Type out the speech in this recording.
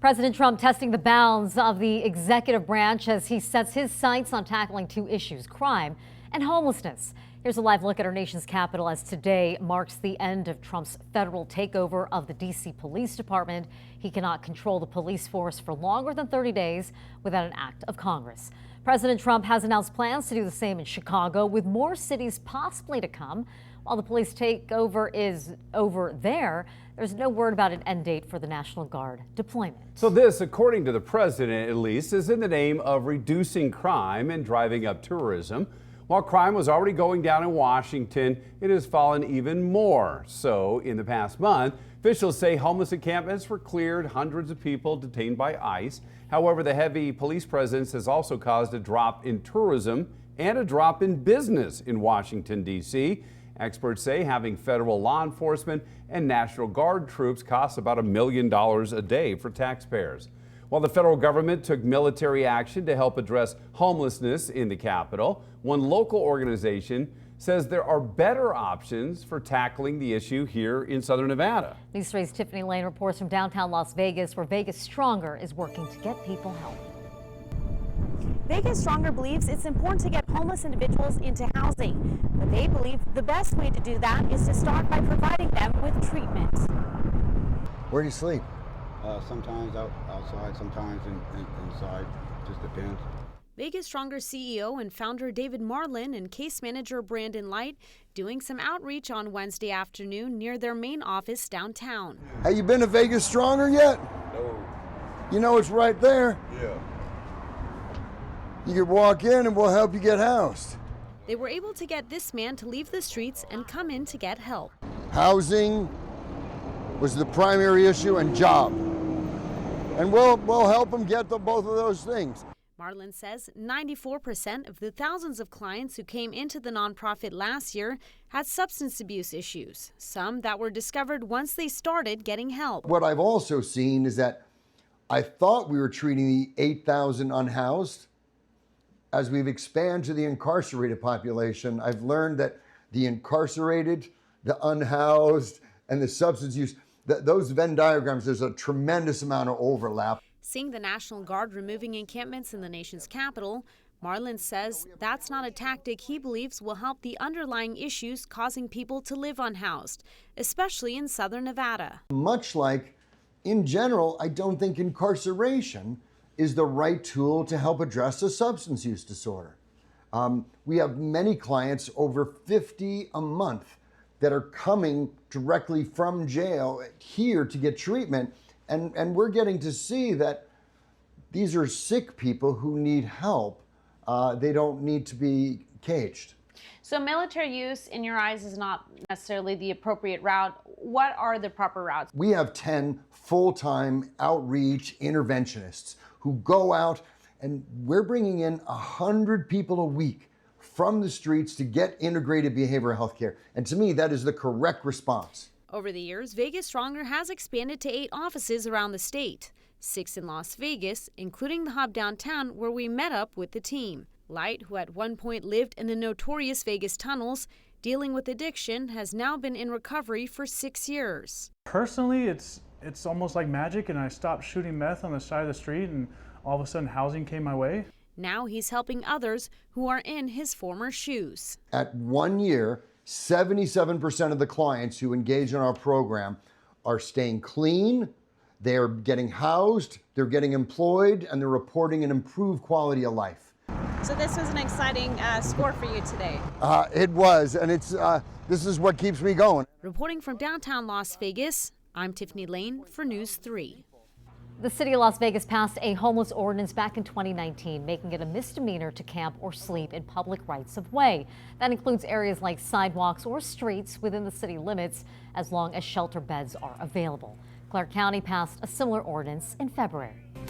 President Trump testing the bounds of the executive branch as he sets his sights on tackling two issues, crime and homelessness. Here's a live look at our nation's capital as today marks the end of Trump's federal takeover of the D.C. Police Department. He cannot control the police force for longer than 30 days without an act of Congress. President Trump has announced plans to do the same in Chicago, with more cities possibly to come. While the police takeover is over there's no word about an end date for the National Guard deployment. So this, according to the president at least, is in the name of reducing crime and driving up tourism. While crime was already going down in Washington, it has fallen even more. So in the past month, officials say homeless encampments were cleared, hundreds of people detained by ICE. However, the heavy police presence has also caused a drop in tourism and a drop in business in Washington, D.C. Experts say having federal law enforcement and National Guard troops costs about $1 million a day for taxpayers. While the federal government took military action to help address homelessness in the capital, one local organization says there are better options for tackling the issue here in Southern Nevada. News 3's Tiffany Lane reports from downtown Las Vegas, where Vegas Stronger is working to get people help. Vegas Stronger believes it's important to get homeless individuals into housing, but they believe the best way to do that is to start by providing them with treatment. Where do you sleep? Sometimes outside, sometimes inside, just depends. Vegas Stronger CEO and founder David Marlon and case manager Brandon Lite doing some outreach on Wednesday afternoon near their main office downtown. Have you been to Vegas Stronger yet? No. You know it's right there. Yeah. You could walk in and we'll help you get housed. They were able to get this man to leave the streets and come in to get help. Housing was the primary issue, and job. And we'll help him get both of those things. Marlon says 94% of the thousands of clients who came into the nonprofit last year had substance abuse issues, some that were discovered once they started getting help. What I've also seen is that I thought we were treating the 8,000 unhoused. As we've expanded to the incarcerated population, I've learned that the incarcerated, the unhoused, and the substance use, those Venn diagrams, there's a tremendous amount of overlap. Seeing the National Guard removing encampments in the nation's capital, Marlon says that's not a tactic he believes will help the underlying issues causing people to live unhoused, especially in Southern Nevada. Much like, in general, I don't think incarceration is the right tool to help address a substance use disorder. We have many clients, over 50 a month, that are coming directly from jail here to get treatment. And we're getting to see that these are sick people who need help. They don't need to be caged. So military use, in your eyes, is not necessarily the appropriate route. What are the proper routes? We have 10 full-time outreach interventionists who go out, and we're bringing in 100 people a week from the streets to get integrated behavioral health care. And to me, that is the correct response. Over the years, Vegas Stronger has expanded to 8 offices around the state, 6 in Las Vegas, including the hub downtown where we met up with the team. Light, who at one point lived in the notorious Vegas tunnels, dealing with addiction, has now been in recovery for 6 years. Personally, it's almost like magic, and I stopped shooting meth on the side of the street, and all of a sudden housing came my way. Now he's helping others who are in his former shoes. At 1 year, 77% of the clients who engage in our program are staying clean, they're getting housed, they're getting employed, and they're reporting an improved quality of life. So this was an exciting score for you today. It was, and this is what keeps me going. Reporting from downtown Las Vegas, I'm Tiffany Lane for News 3. The city of Las Vegas passed a homeless ordinance back in 2019, making it a misdemeanor to camp or sleep in public rights of way. That includes areas like sidewalks or streets within the city limits, as long as shelter beds are available. Clark County passed a similar ordinance in February.